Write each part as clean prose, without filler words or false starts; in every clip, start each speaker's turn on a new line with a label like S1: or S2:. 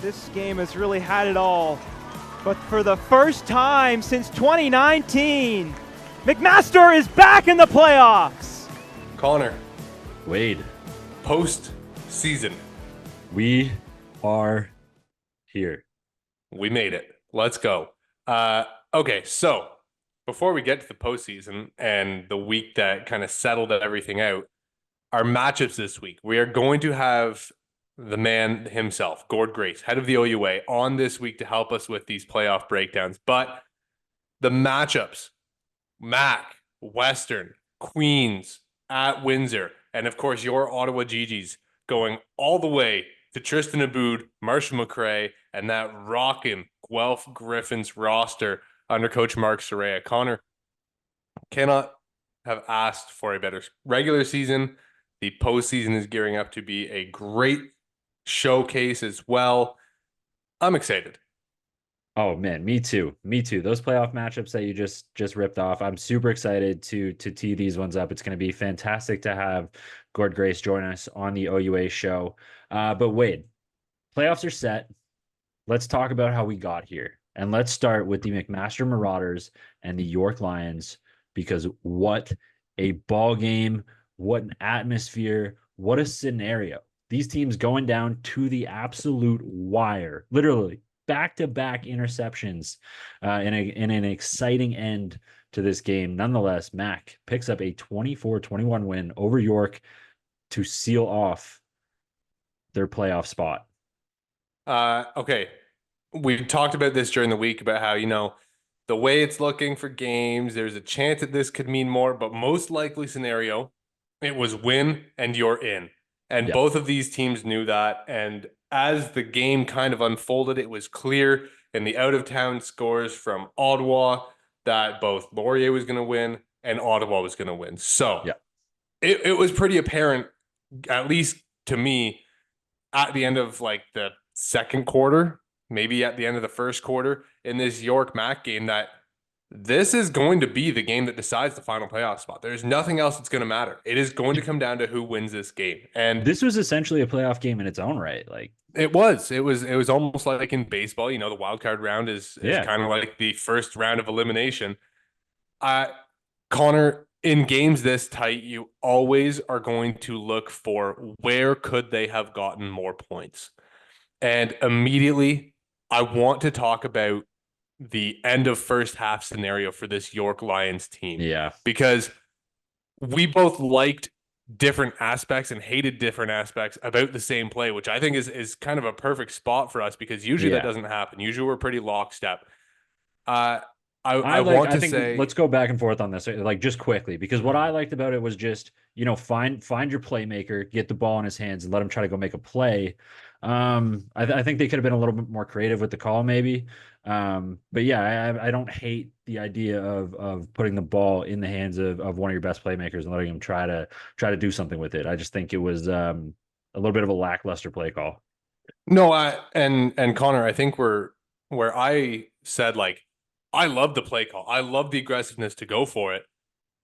S1: This game has really had it all. But for the first time since 2019, McMaster is back in the playoffs.
S2: Connor,
S3: Wade,
S2: post-season.
S3: we are here.
S2: We made it. Let's go. Okay, so before we get to the postseason and the week that kind of settled everything out, our matchups this week, we are going to have the man himself, Gord Grace, head of the OUA, on this week to help us with these playoff breakdowns. But the matchups, Mac, Western, Queens, at Windsor, and of course your Ottawa GGs, going all the way to Tristan Aboud, Marshall McRae, and that rockin' Guelph Griffins roster under Coach Mark Soraya. Connor, cannot have asked for a better regular season. The postseason is gearing up to be a great showcase as well. I'm excited.
S3: Oh man, me too. Me too. Those playoff matchups that you just ripped off. I'm super excited to tee these ones up. It's going to be fantastic to have Gord Grace join us on the OUA show. But Wade, playoffs are set. Let's talk about how we got here. And let's start with the McMaster Marauders and the York Lions, because what a ball game, what an atmosphere, what a scenario. These teams going down to the absolute wire, literally back-to-back interceptions in an exciting end to this game. Nonetheless, Mac picks up a 24-21 win over York to seal off their playoff spot.
S2: Okay. We talked about this during the week about how, the way it's looking for games, there's a chance that this could mean more, but most likely scenario, it was win and you're in. And
S3: Yep.
S2: both of these teams knew that. And as the game kind of unfolded, it was clear in the out-of-town scores from Ottawa that both Laurier was going to win and Ottawa was going to win. So
S3: Yep.
S2: it was pretty apparent, at least to me, at the end of like the second quarter, maybe at the end of the first quarter in this York Mac game, that this is going to be the game that decides the final playoff spot. There's nothing else that's going to matter. It is going to come down to who wins this game. And
S3: This was essentially a playoff game in its own right. Like
S2: it was almost like in baseball, the wild card round is
S3: Yeah.
S2: kind of like the first round of elimination. Connor, in games this tight, you always are going to look for where could they have gotten more points. And immediately, I want to talk about the end of first half scenario for this York Lions team.
S3: Yeah.
S2: Because we both liked different aspects and hated different aspects about the same play, which I think is kind of a perfect spot for us, because usually that doesn't happen. Usually we're pretty lockstep. I think say,
S3: let's go back and forth on this, like just quickly, because what I liked about it was just, find your playmaker, get the ball in his hands and let him try to go make a play. I think they could have been a little bit more creative with the call, maybe. But yeah, I don't hate the idea of putting the ball in the hands of one of your best playmakers and letting him try to do something with it. I just think it was a little bit of a lackluster play call.
S2: No, and Connor, I think where I said, like, I love the play call. I love the aggressiveness to go for it,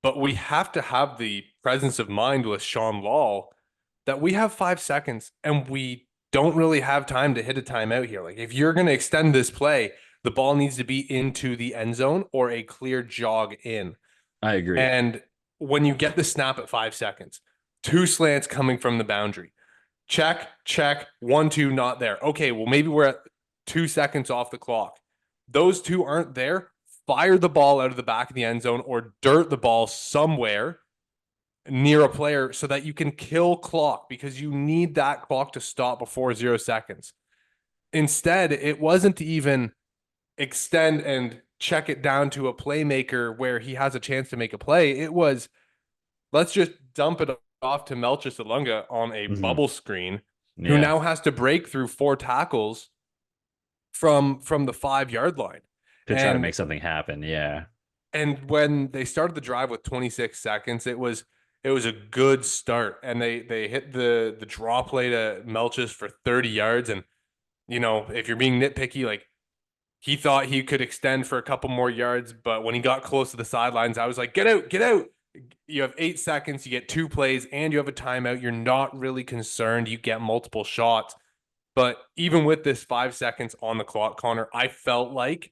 S2: but we have to have the presence of mind with Sean Law that we have 5 seconds and we don't really have time to hit a timeout here. Like, if you're going to extend this play, the ball needs to be into the end zone or a clear jog in.
S3: I agree.
S2: And when you get the snap at 5 seconds, 2 slants coming from the boundary, check, 1, 2, not there. Okay, well, maybe we're at 2 seconds off the clock. Those 2 aren't there. Fire the ball out of the back of the end zone or dirt the ball somewhere near a player so that you can kill clock, because you need that clock to stop before 0 seconds. Instead, it wasn't to even extend and check it down to a playmaker where he has a chance to make a play. It was, let's just dump it off to Melcher Salunga on a bubble screen, who now has to break through 4 tackles from the 5-yard line
S3: to try to make something happen. Yeah.
S2: And when they started the drive with 26 seconds, it was a good start. And they hit the draw play to Melchis for 30 yards. And, if you're being nitpicky, like, he thought he could extend for a couple more yards, but when he got close to the sidelines, I was like, get out. You have 8 seconds, you get 2 plays, and you have a timeout. You're not really concerned. You get multiple shots. But even with this 5 seconds on the clock, Connor, I felt like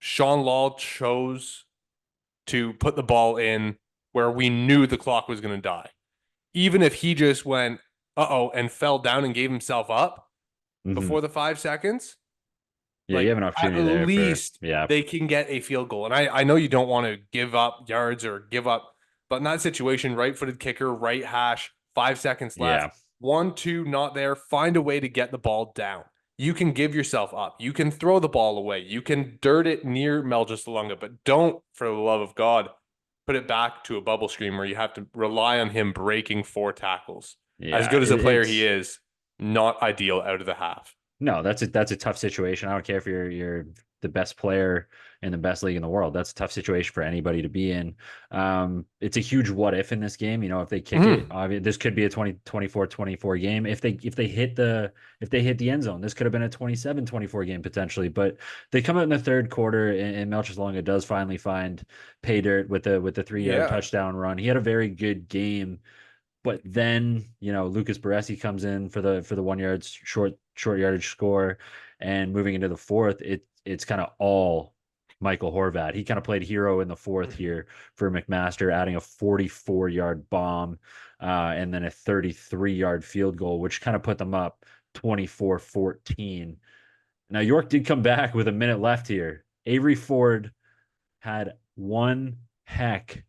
S2: Sean Law chose to put the ball in where we knew the clock was going to die. Even if he just went, and fell down and gave himself up before the 5 seconds,
S3: Yeah, you
S2: like
S3: have an
S2: at
S3: opportunity there for
S2: least they can get a field goal. And I know you don't want to give up yards or give up, but in that situation, right-footed kicker, right hash, 5 seconds left,
S3: yeah.
S2: 1-2, not there. Find a way to get the ball down. You can give yourself up. You can throw the ball away. You can dirt it near Melges-Salunga, but don't, for the love of God, put it back to a bubble screen where you have to rely on him breaking 4 tackles. As
S3: Yeah,
S2: good as a player he is, not ideal out of the half.
S3: no, that's a tough situation. I don't care if you're the best player in the best league in the world. That's a tough situation for anybody to be in. It's a huge what if in this game. You know, if they kick it, this could be a 24 game. If they hit the end zone, this could have been a 27-24 game potentially. But they come out in the third quarter, and Melchizedonga does finally find pay dirt with the 3-yard touchdown run. He had a very good game. But then, Lucas Baresi comes in for the 1 yard short yardage score, and moving into the fourth, it's kind of all Michael Horvat. He kind of played hero in the fourth here for McMaster, adding a 44-yard bomb, and then a 33-yard field goal, which kind of put them up 24-14. Now York did come back with a minute left here. Avery Ford had one heck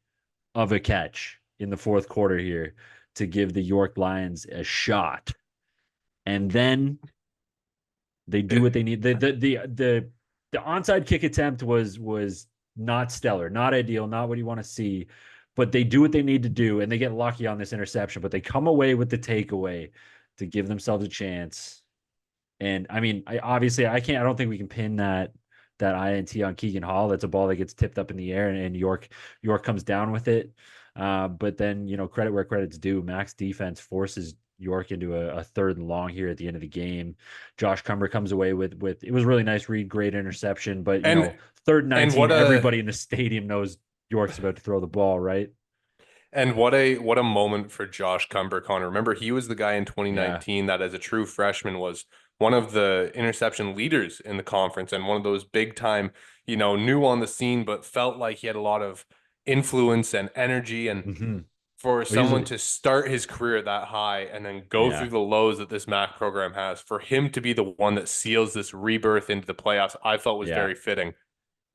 S3: of a catch in the fourth quarter here to give the York Lions a shot. And then they do what they need. The onside kick attempt was not stellar, not ideal, not what you want to see. But they do what they need to do, and they get lucky on this interception. But they come away with the takeaway to give themselves a chance. And I mean, I don't think we can pin that INT on Keegan Hall. That's a ball that gets tipped up in the air, and York comes down with it. But then, credit where credit's due. Mac's defense forces York into a third and long here at the end of the game. Josh Cumber comes away with it was really nice read, great interception. But third and 19, everybody in the stadium knows York's about to throw the ball, right?
S2: And what a moment for Josh Cumber, Connor. Remember, he was the guy in 2019 that, as a true freshman, was one of the interception leaders in the conference, and one of those big time, new on the scene, but felt like he had a lot of influence and energy. And for someone to start his career that high and then go through the lows that this MAC program has, for him to be the one that seals this rebirth into the playoffs, I felt was very fitting.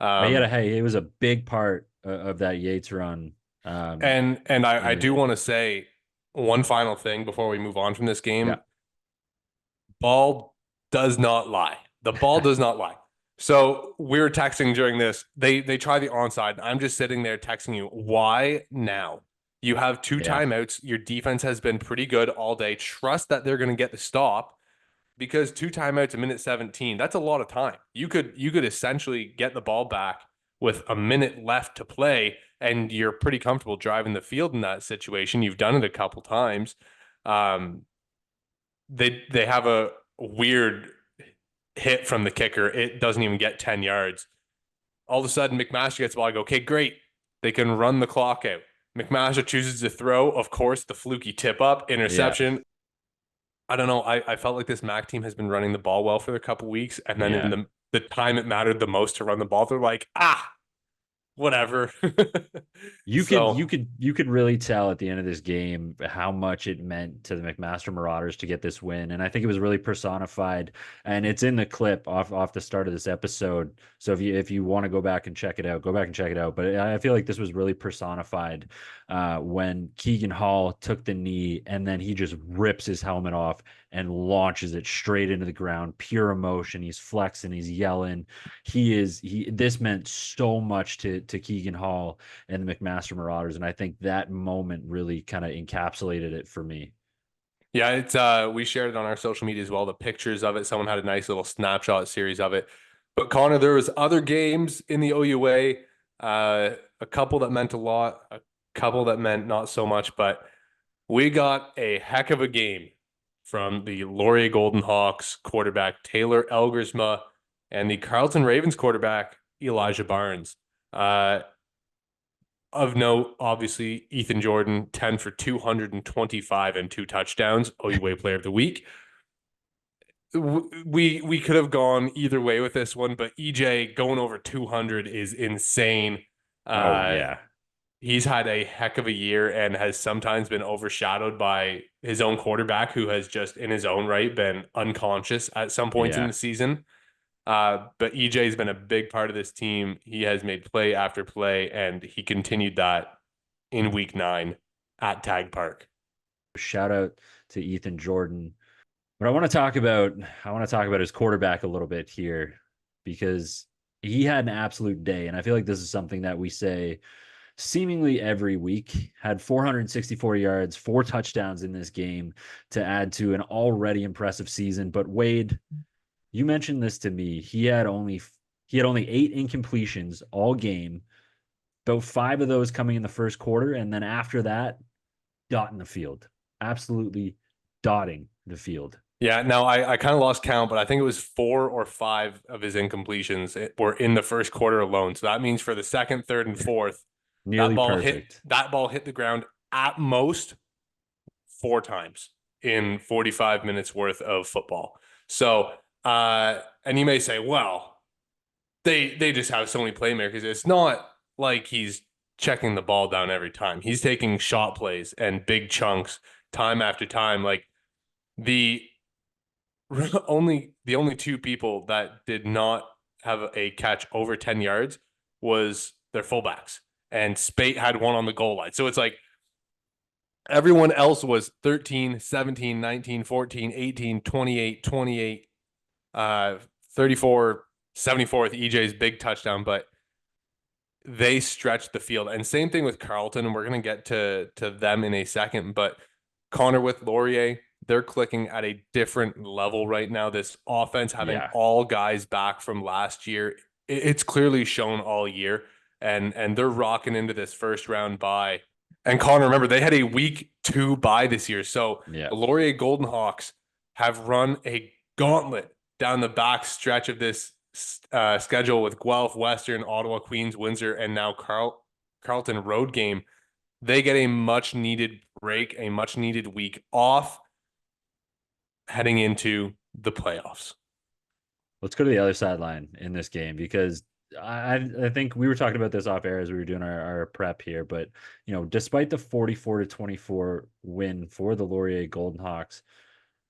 S3: It was a big part of that Yates run.
S2: And I do want to say one final thing before we move on from this game. Ball does not lie. The ball does not lie. So we were texting during this. They try the onside. I'm just sitting there texting you, why now? You have 2 timeouts. Your defense has been pretty good all day. Trust that they're going to get the stop, because 2 timeouts, a minute 17, that's a lot of time. You could essentially get the ball back with a minute left to play, and you're pretty comfortable driving the field in that situation. You've done it a couple times. They have a weird hit from the kicker. It doesn't even get 10 yards. All of a sudden, McMaster gets the ball. I go, okay, great. They can run the clock out. McMaster chooses to throw. Of course, the fluky tip up, interception. Yeah. I don't know. I felt like this MAC team has been running the ball well for a couple weeks, and then in the time it mattered the most to run the ball, they're like, whatever.
S3: You could really tell at the end of this game how much it meant to the McMaster Marauders to get this win, and I think it was really personified. And it's in the clip off the start of this episode. So if you want to go back and check it out, go back and check it out. But I feel like this was really personified when Keegan Hall took the knee, and then he just rips his helmet off and launches it straight into the ground. Pure emotion. He's flexing. He's yelling. This meant so much to Keegan Hall and the McMaster Marauders, and I think that moment really kind of encapsulated it for me.
S2: Yeah, it's we shared it on our social media as well, the pictures of it. Someone had a nice little snapshot series of it. But Connor, there was other games in the OUA, a couple that meant a lot, a couple that meant not so much, but we got a heck of a game from the Laurier Golden Hawks quarterback Taylor Elgersma and the Carlton Ravens quarterback Elijah Barnes. Of note, obviously, Ethan Jordan, 10 for 225 and 2 touchdowns, OUA Player of the Week. we could have gone either way with this one, but EJ going over 200 is insane.
S3: Oh
S2: Uh,
S3: yeah.
S2: he's had a heck of a year and has sometimes been overshadowed by his own quarterback, who has just in his own right been unconscious at some points in
S3: Yeah.
S2: the season. But EJ's been a big part of this team. He has made play after play, and he continued that in week 9 at Tag Park.
S3: Shout out to Ethan Jordan. But I want to talk about his quarterback a little bit here because he had an absolute day. And I feel like this is something that we say seemingly every week. Had 464 yards, 4 touchdowns in this game to add to an already impressive season. But Wade, you mentioned this to me. He had only 8 incompletions all game, about 5 of those coming in the first quarter, and then after that, dotting the field. Absolutely dotting the field.
S2: Yeah, no, I kind of lost count, but I think it was 4 or 5 of his incompletions were in the first quarter alone. So that means for the second, third, and fourth, that
S3: Nearly
S2: ball hit
S3: perfect.
S2: that ball hit the ground at most 4 times in 45 minutes worth of football. So and you may say, well, they just have so many playmakers. It's not like he's checking the ball down every time. He's taking shot plays and big chunks time after time. Like the only 2 people that did not have a catch over 10 yards was their fullbacks. And Spate had one on the goal line. So it's like everyone else was 13, 17, 19, 14, 18, 28, 28, 34, 74 with EJ's big touchdown, but they stretched the field. And same thing with Carlton, and we're going to get to them in a second, but Connor with Laurier, they're clicking at a different level right now. This offense having
S3: Yeah.
S2: all guys back from last year, it's clearly shown all year, and they're rocking into this first round bye. And Connor, remember, they had a week 2 bye this year. So
S3: Yeah.
S2: the Laurier Golden Hawks have run a gauntlet down the back stretch of this schedule with Guelph, Western, Ottawa, Queens, Windsor, and now Carlton road game. They get a much needed break, a much needed week off heading into the playoffs.
S3: Let's go to the other sideline in this game because I think we were talking about this off air as we were doing our prep here. But, despite the 44-24 win for the Laurier Golden Hawks,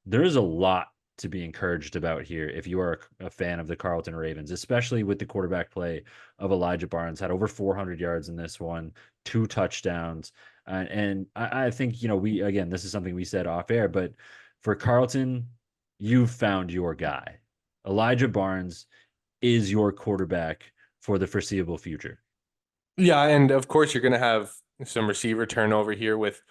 S3: there is a lot to be encouraged about here if you are a fan of the Carlton Ravens, especially with the quarterback play of Elijah Barnes. Had over 400 yards in this one, 2 touchdowns. And I think, this is something we said off air, but for Carlton, you've found your guy. Elijah Barnes is your quarterback for the foreseeable future.
S2: Yeah, and of course you're going to have some receiver turnover here with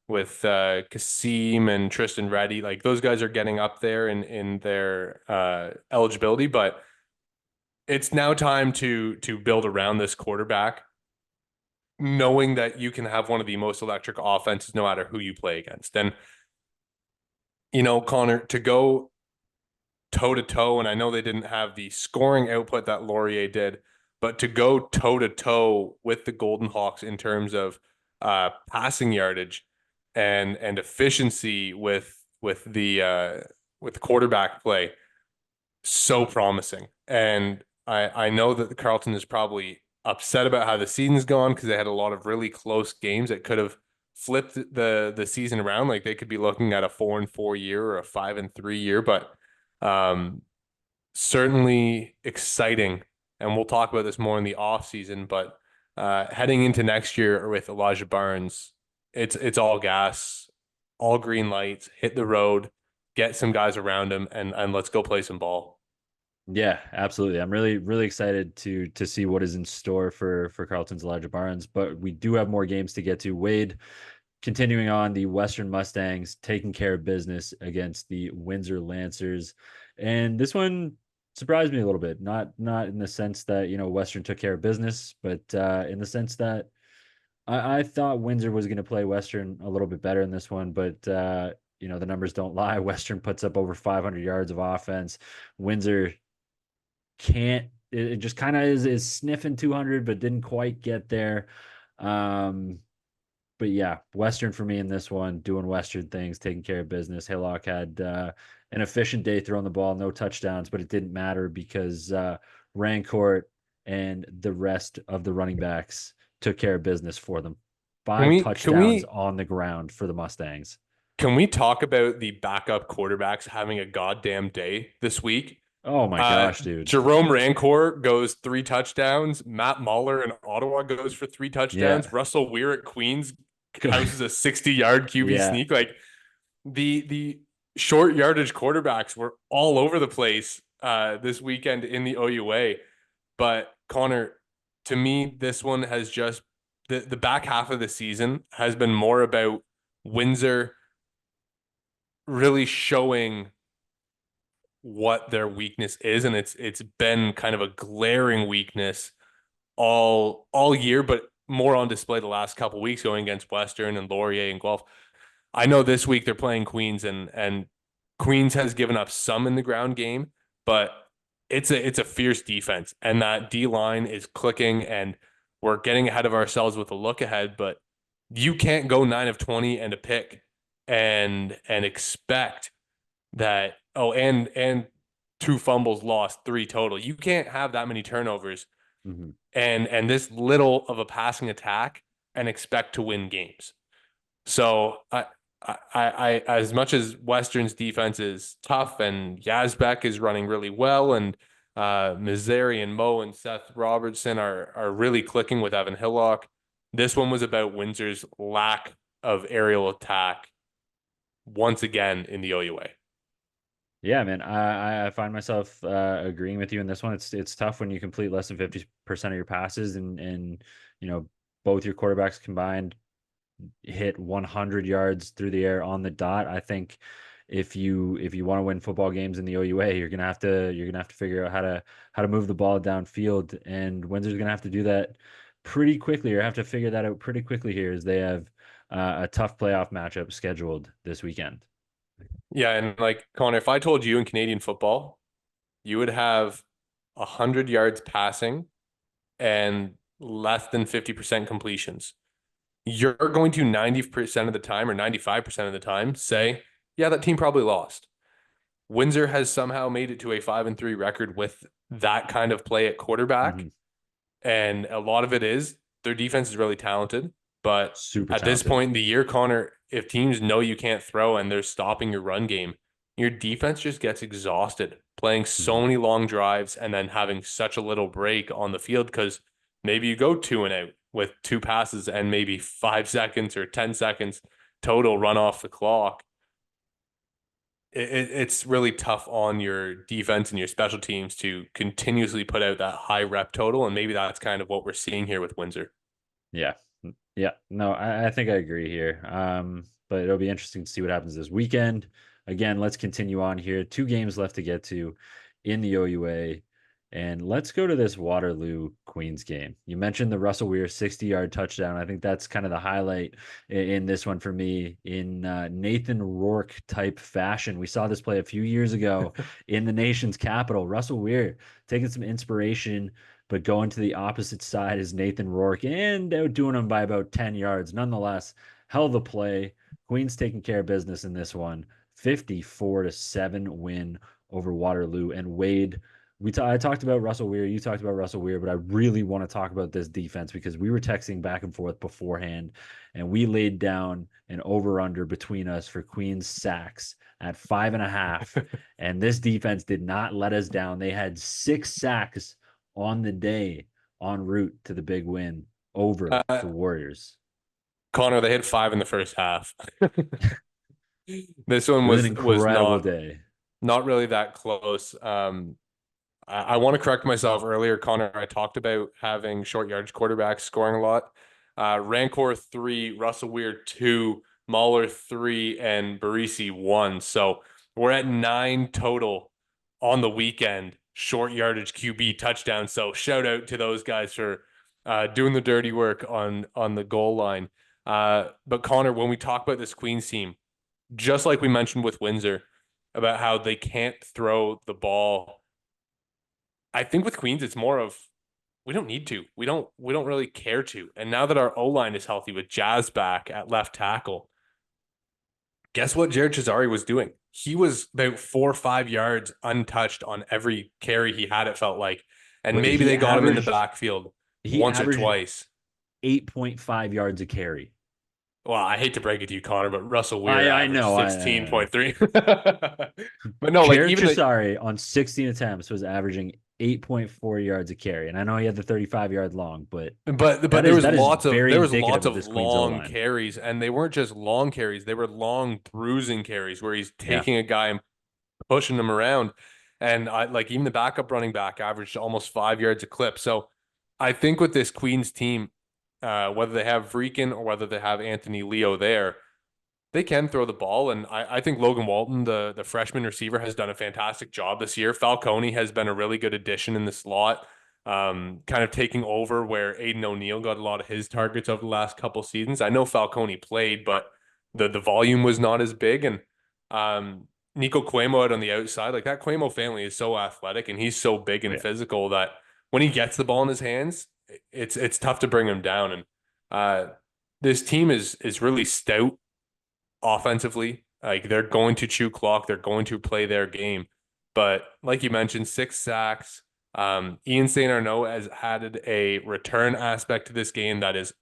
S2: Kasim and Tristan Reddy. Like those guys are getting up there in their eligibility, but it's now time to build around this quarterback, knowing that you can have one of the most electric offenses no matter who you play against. And Connor, to go toe to toe, and I know they didn't have the scoring output that Laurier did, but to go toe to toe with the Golden Hawks in terms of passing yardage and efficiency with the quarterback play, so promising. And I know that the Carlton is probably upset about how the season's gone because they had a lot of really close games that could have flipped the season around. Like they could be looking at a 4-4 year or a 5-3 year, but certainly exciting. And we'll talk about this more in the off season, but heading into next year with Elijah Barnes, it's all gas, all green lights, hit the road, get some guys around him, and let's go play some ball.
S3: Yeah, absolutely. I'm really, really excited to see what is in store for Carlton's Elijah Barnes, but we do have more games to get to. Wade, continuing on, the Western Mustangs taking care of business against the Windsor Lancers. And this one surprised me a little bit. Not in the sense that, Western took care of business, but in the sense that I thought Windsor was going to play Western a little bit better in this one, but the numbers don't lie. Western puts up over 500 yards of offense. Windsor can't, it just kind of is sniffing 200, but didn't quite get there. but yeah, Western for me in this one, doing Western things, taking care of business. Hillock had an efficient day throwing the ball, no touchdowns, but it didn't matter because Rancourt and the rest of the running backs took care of business for them.
S2: Can
S3: Five
S2: we can
S3: touchdowns
S2: we
S3: on the ground for the Mustangs.
S2: can we talk about the backup quarterbacks having a goddamn day this week?
S3: Oh my gosh, dude.
S2: Jerome Rancourt goes 3 touchdowns. Matt Mahler in Ottawa goes for 3 touchdowns.
S3: Yeah.
S2: Russell Weir at Queens houses a 60-yard QB
S3: Yeah.
S2: sneak. Like the short yardage quarterbacks were all over the place this weekend in the OUA. But Connor, to me, this one has just the back half of the season has been more about Windsor really showing what their weakness is, and it's been kind of a glaring weakness all year, but more on display the last couple of weeks going against Western and Laurier and Guelph. I know this week they're playing Queens, and Queens has given up some in the ground game, but it's a fierce defense, and that D line is clicking, and we're getting ahead of ourselves with a look ahead, but you can't go 9 of 20 and a pick and expect that, and 2 fumbles lost, 3 total. You can't have that many turnovers
S3: Mm-hmm.
S2: and this little of a passing attack and expect to win games. So I as much as Western's defense is tough and Yazbek is running really well, and Missouri and Mo and Seth Robertson are really clicking with Evan Hillock, this one was about Windsor's lack of aerial attack once again in the OUA.
S3: Yeah, man, I find myself agreeing with you in this one. It's tough when you complete less than 50% of your passes, and both your quarterbacks combined hit 100 yards through the air on the dot. I think if you want to win football games in the OUA, you're gonna have to figure out how to move the ball downfield, and Windsor's gonna have to do that pretty quickly, or have to figure that out pretty quickly here, as they have a tough playoff matchup scheduled this weekend.
S2: Yeah, and like Connor, if I told you in Canadian football, you would have 100 yards passing and less than 50% completions, you're going to 90% of the time or 95% of the time say, yeah, that team probably lost. Windsor has somehow made it to a 5-3 record with that kind of play at quarterback.
S3: Mm-hmm.
S2: And a lot of it is their defense is really talented. But
S3: Super
S2: at this
S3: talented.
S2: point in the year, Connor, if teams know you can't throw and they're stopping your run game, your defense just gets exhausted playing so
S3: Mhm.
S2: many long drives and then having such a little break on the field, because maybe you go 2 and out with 2 passes and maybe 5 seconds or 10 seconds total run off the clock. It's really tough on your defense and your special teams to continuously put out that high rep total. And maybe that's kind of what we're seeing here with Windsor.
S3: Yeah. Yeah. No, I think I agree here. But it'll be interesting to see what happens this weekend. Again, let's continue on here. 2 games left to get to in the OUA. And let's go to this Waterloo Queens game. You mentioned the Russell Weir 60-yard touchdown. I think that's kind of the highlight in this one for me, in Nathan Rourke type fashion. We saw this play a few years ago in the nation's capital. Russell Weir taking some inspiration, but going to the opposite side is Nathan Rourke and outdoing him by about 10 yards. Nonetheless, hell of a play. Queens taking care of business in this one. 54-7 win over Waterloo. And Wade, I talked about Russell Weir, you talked about Russell Weir, but I really want to talk about this defense, because we were texting back and forth beforehand, and we laid down an over-under between us for Queens sacks at 5.5. And this defense did not let us down. They had 6 sacks on the day en route to the big win over the Warriors.
S2: Connor, they hit 5 in the first half. This one
S3: It was
S2: was
S3: an incredible
S2: not
S3: day.
S2: not really that close. I want to correct myself earlier, Connor. I talked about having short yardage quarterbacks scoring a lot. Rancor 3, Russell Weir 2, Mahler 3, and Barisi 1. So we're at 9 total on the weekend short yardage QB touchdowns. So shout out to those guys for doing the dirty work on the goal line. But Connor, when we talk about this Queens team, just like we mentioned with Windsor about how they can't throw the ball, I think with Queens, it's more of we don't need to. We don't really care to. And now that our O-line is healthy with Jazz back at left tackle, guess what Jared Chisari was doing? He was about 4 or 5 yards untouched on every carry he had, it felt like. And
S3: Wait,
S2: maybe they got him in the backfield
S3: he
S2: once or
S3: averaged
S2: twice.
S3: 8.5 yards a carry.
S2: Well, I hate to break it to you, Connor, but Russell Weir
S3: I
S2: averaged
S3: know.
S2: 16.3. But no, like
S3: Jared
S2: even the,
S3: Chisari on 16 attempts was averaging 8.4 yards a carry. And I know he had the 35-yard long, but
S2: but
S3: that
S2: there
S3: is
S2: was
S3: that is
S2: lots of
S3: very
S2: there was
S3: indicative
S2: lots
S3: of
S2: of
S3: this Queens
S2: long
S3: O-line.
S2: carries, and they weren't just long carries, they were long bruising carries where he's
S3: Yeah.
S2: taking a guy and pushing him around. And I like even the backup running back averaged almost 5 yards a clip. So I think with this Queens team, whether they have Vreekin or whether they have Anthony Leo there, they can throw the ball. And I think Logan Walton, the freshman receiver, has done a fantastic job this year. Falcone has been a really good addition in the slot, kind of taking over where Aiden O'Neill got a lot of his targets over the last couple seasons. I know Falcone played, but the volume was not as big. And Nico Cuomo out on the outside, like that Cuomo family is so athletic and he's so big and physical that when he gets the ball in his hands, it's tough to bring him down. And this team is really stout offensively. Like they're going to chew clock, they're going to play their game. But like you mentioned, 6 sacks. Ian St. Arnaud has added a return aspect to this game that is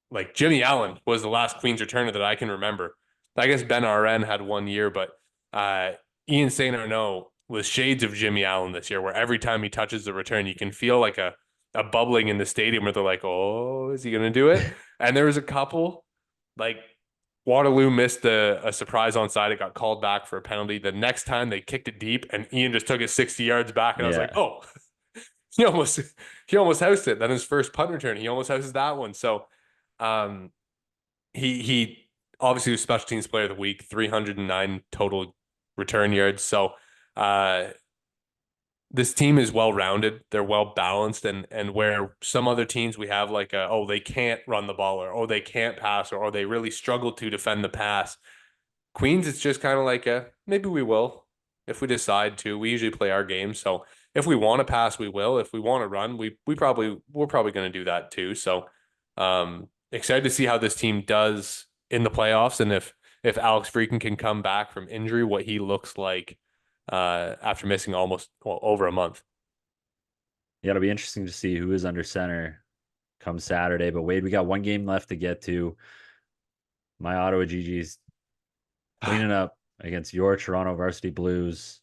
S2: like Jimmy Allen was the last Queens returner that I can remember. I guess Ben RN had 1 year, but Ian St. Arnaud was shades of Jimmy Allen this year, where every time he touches the return, you can feel like a bubbling in the stadium where they're like, oh, is he going to do it? And there was a couple, like Waterloo missed a surprise onside. It got called back for a penalty. The next time they kicked it deep and Ian just took it 60 yards back. And I was like, oh, he almost housed it. Then his first punt return, he almost houses that one. So he obviously was special teams player of the week, 309 total return yards. So this team is well rounded. They're well balanced, and where some other teams we have like they can't run the ball, or they can't pass, or they really struggle to defend the pass. Queens, it's just kind of like maybe we will if we decide to. We usually play our game, so if we want to pass, we will. If we want to run, we're probably going to do that too. So excited to see how this team does in the playoffs, and if Alex Freakin can come back from injury, what he looks like after missing over a month.
S3: Yeah, it'll be interesting to see who is under center come Saturday. But Wade, we got one game left to get to. My Ottawa GG's cleaning up against your Toronto Varsity Blues,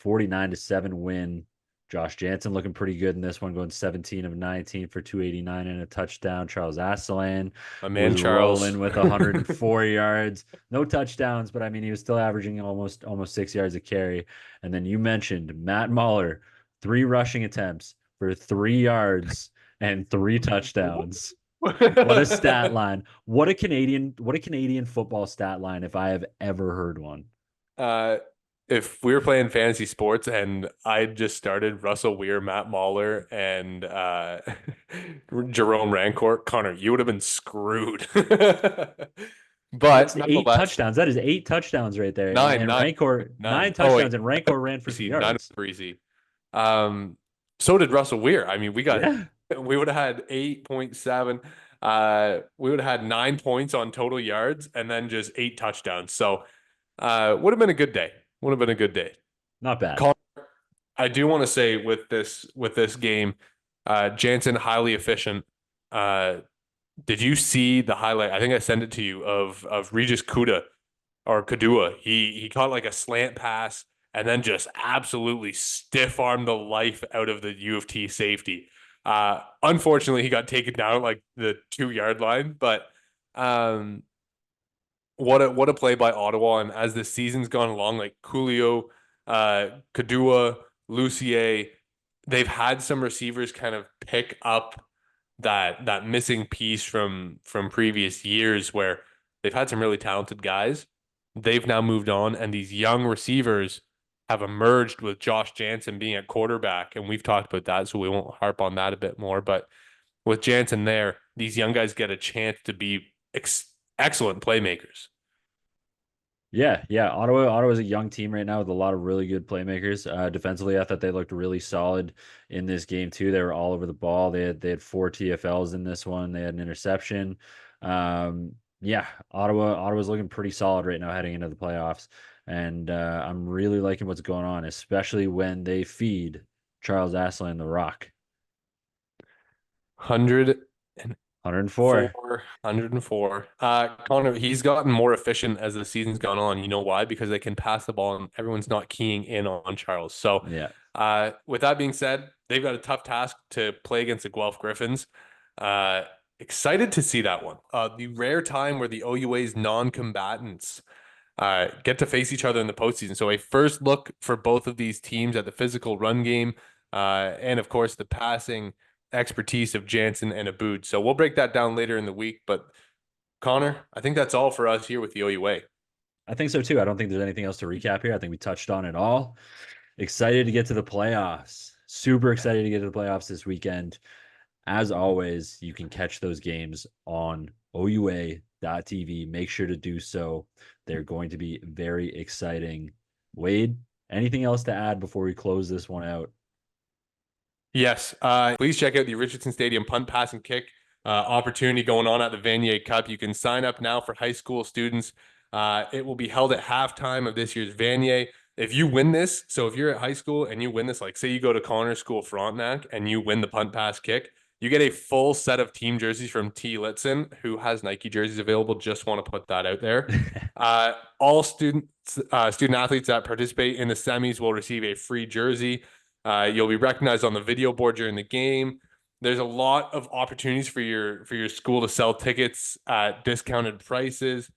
S3: 49-7 win. Josh Jansen looking pretty good in this one, going 17 of 19 for 289 and a touchdown. Charles Asselan was rolling with 104 yards. No touchdowns, but I mean, he was still averaging almost 6 yards a carry. And then you mentioned Matt Mahler, 3 rushing attempts for 3 yards and 3 touchdowns. What a stat line. What a Canadian football stat line if I have ever heard one.
S2: If we were playing fantasy sports and I just started Russell Weir, Matt Mahler, and Jerome Rancourt, Connor, you would have been screwed. But
S3: that's 8 touchdowns. That is 8 touchdowns right there.
S2: Nine
S3: touchdowns, and Rancourt ran for 3 yards.
S2: 9 for easy. So did Russell Weir. I mean, we would have had 8.7. We would have had 9 points on total yards and then just 8 touchdowns. So would have been a good day. Would have been a good day.
S3: Not bad.
S2: I do want to say with this game, Jansen highly efficient. Did you see the highlight? I think I sent it to you of Regis Kadua. He caught like a slant pass and then just absolutely stiff armed the life out of the U of T safety. Unfortunately, he got taken down at like the 2-yard line, but what a play by Ottawa. And as the season's gone along, like Coolio, Kadua, Lucier, they've had some receivers kind of pick up that missing piece from previous years where they've had some really talented guys. They've now moved on, and these young receivers have emerged with Josh Jansen being at quarterback, and we've talked about that, so we won't harp on that a bit more. But with Jansen there, these young guys get a chance to be excellent playmakers.
S3: Yeah. Ottawa's a young team right now with a lot of really good playmakers. Defensively, I thought they looked really solid in this game too. They were all over the ball. They had 4 TFLs in this one. They had an interception. Yeah, Ottawa's looking pretty solid right now heading into the playoffs, and I'm really liking what's going on, especially when they feed Charles Asselin the rock.
S2: 104,
S3: 104.
S2: 104. Connor, he's gotten more efficient as the season's gone on. You know why? Because they can pass the ball and everyone's not keying in on Charles. So,
S3: Yeah.
S2: with that being said, they've got a tough task to play against the Guelph Griffins. Excited to see that one. The rare time where the OUA's non-combatants get to face each other in the postseason. So a first look for both of these teams at the physical run game, and of course the passing expertise of Jansen and Aboud. So we'll break that down later in the week. But Connor, I think that's all for us here with the OUA.
S3: I think so too. I don't think there's anything else to recap here. I think we touched on it all. Excited to get to the playoffs. Super excited to get to the playoffs this weekend. As always, you can catch those games on OUA.tv. Make sure to do so. They're going to be very exciting. Wade, anything else to add before we close this one out?
S2: Yes. Please check out the Richardson Stadium punt, pass, and kick opportunity going on at the Vanier Cup. You can sign up now for high school students. It will be held at halftime of this year's Vanier. If you win this, so if you're at high school and you win this, like say you go to Connor School Frontenac and you win the punt, pass, kick, you get a full set of team jerseys from T. Litson, who has Nike jerseys available. Just want to put that out there. All student athletes that participate in the semis will receive a free jersey. You'll be recognized on the video board during the game. There's a lot of opportunities for your school to sell tickets at discounted prices.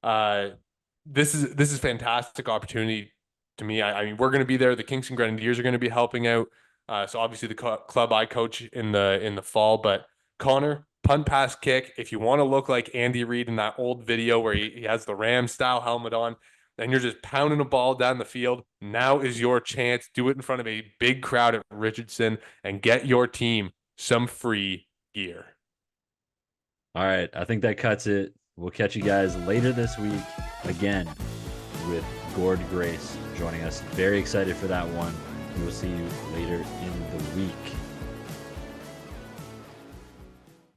S2: This is fantastic opportunity to me. I mean, we're going to be there. The Kingston Grenadiers are going to be helping out. So obviously the club I coach in the fall. But Connor, punt, pass, kick. If you want to look like Andy Reid in that old video where he has the Ram style helmet on, and you're just pounding a ball down the field, now is your chance. Do it in front of a big crowd at Richardson and get your team some free gear.
S3: All right. I think that cuts it. We'll catch you guys later this week again with Gord Grace joining us. Very excited for that one. We will see you later in the week.